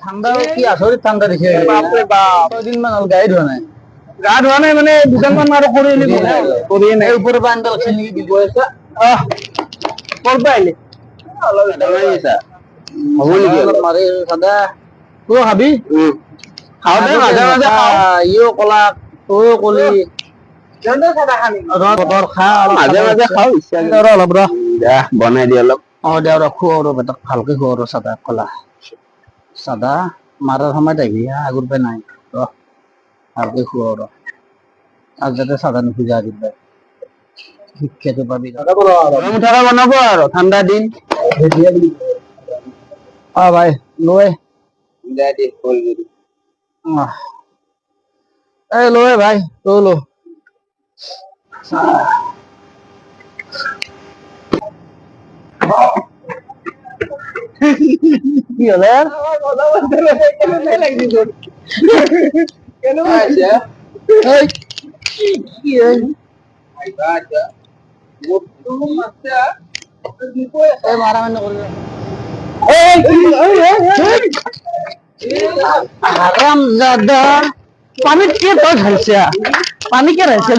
ঠান্ডা কি আসলে ঠান্ডা দিছে বাপৰে বাপ কয়দিন মান হল গাড়ি ধোয়া নাই গা ধোৱা নাই মানে দুজনমান আৰু কৰি নাই ওপৰৰ পৰা আনডাল খেলি দিব আছে ক'ৰ পৰা আহিলে অলপ হ'ব নেকি অলপ মাৰি সাদা তই খাবি খাওঁতে মাজে মাজে ইও কলা তইও কলি বতৰ খা মাজে মাজে খাওঁ ইচ্ছা অলপ ৰ বনাই দি অলপ দে ৰ খুৱাও ৰ বেটাক ভালকে খুৱাও ৰ চাদা কলা চাদা মাৰাৰ সময়ত আহিবি আগৰ পৰা নাই ৰ ভালকে খুৱাও ৰ আর যাতে সাদা নুখুজা দিন শিক্ষাটো পাবি মুঠাটা বনাব আর ঠান্ডা দিন ভাই লয় এই লয় ভাই তো লো কি হলে কেন পানি কে তো ঢালছে পানি কে ঢালছে